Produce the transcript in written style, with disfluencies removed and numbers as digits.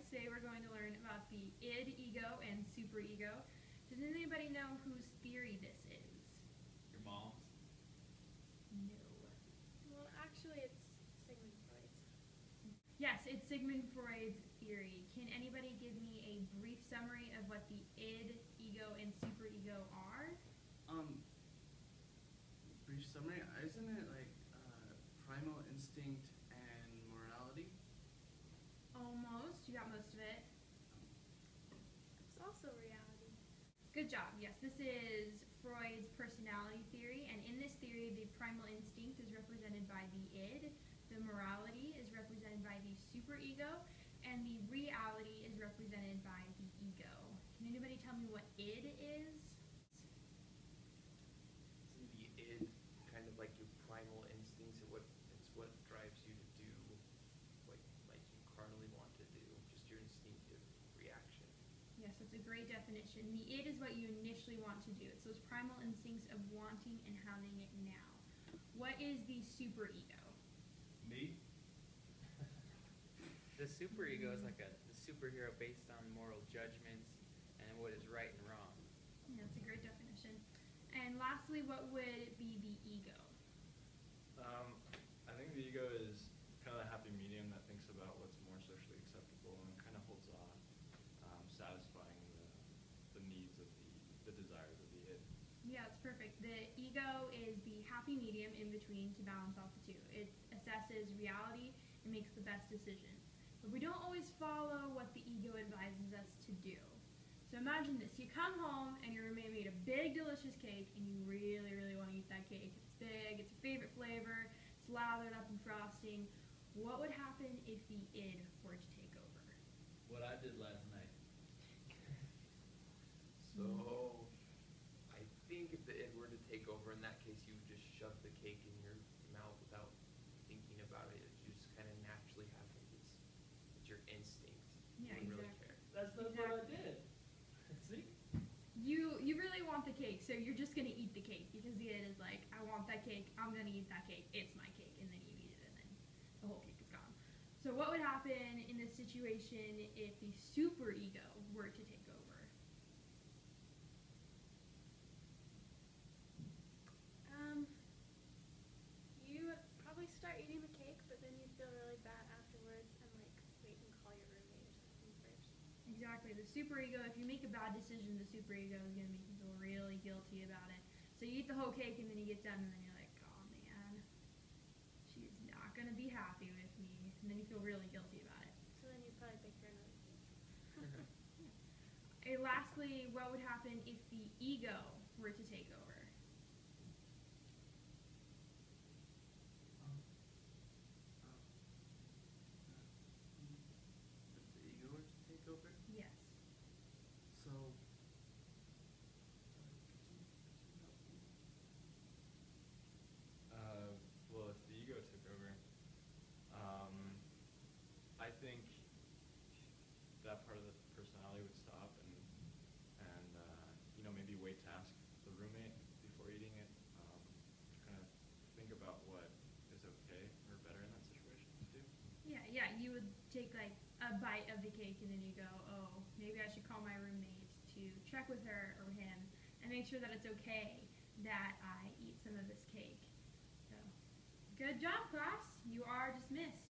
Today we're going to learn about the id, ego, and superego. Does anybody know whose theory this is? Your mom's? No. Well, actually, it's Sigmund Freud's. Yes, it's Sigmund Freud's theory. Can anybody give me a brief summary of what the id, ego, and superego are? Brief summary, isn't it like primal instinct and morality? Almost. You got most of it. It's also reality. Good job. Yes, this is Freud's personality theory, and in this theory, the primal instinct is represented by the id, the morality is represented by the superego, and the reality is represented by the ego. Can anybody tell me what id is? Isn't the id kind of like your primal instincts? It's what drives you to do what like you carnally want to do, just your instinctive reaction. Yes, that's a great definition. The id is what you initially want to do. It's those primal instincts of wanting and having it now. What is the superego? Me? The superego is like a superhero based on moral judgments and what is right and wrong. Yeah, that's a great definition. And lastly, what would be the ego? I think the ego is kind of the happy medium that thinks about what's more socially acceptable and kind of holds on, satisfying the needs of the desires of the id. Yeah, it's perfect. The ego is the happy medium in between to balance out the two. It assesses reality and makes the best decision. But we don't always follow what the ego advises us to do. So imagine this. You come home and your roommate made a big, delicious cake and you really, really want to eat that cake. It's big, it's your favorite flavor, it's lathered up in frosting. What would happen if the id were to take over? What I did last night. So I think if the id were to take over, in that case you would just shove the cake in your mouth without thinking about it. It just kind of naturally happens. It's your instinct. Yeah, You wouldn't exactly. really care. That's what I did. See? You really want the cake, so you're just going to eat the cake because the id is like, I want that cake, I'm going to eat that cake, it's my cake, and then you eat it and then the whole cake is gone. So what would happen in this situation if the superego were to take over? You would probably start eating the cake, but then you'd feel really bad afterwards and like wait and call your roommate or something first. Exactly. The superego, if you make a bad decision, the superego is going to make you feel really guilty about it. So you eat the whole cake and then you get done and then you're like, oh man, she's not going to be happy with me. And then you feel really guilty about it. So then you'd probably bake her another cake. And lastly, what would happen if the ego were to take over? If the ego were to take over? Yes. So, Well, if the ego took over, I think that part of the personality would stop and maybe wait to ask the roommate before eating it, kind of think about what is okay or better in that situation to do. Yeah, you would take like a bite of the cake and then you go, oh, maybe I should call my roommate to check with her or him and make sure that it's okay that I eat some of this cake. So, good job, class. You are dismissed.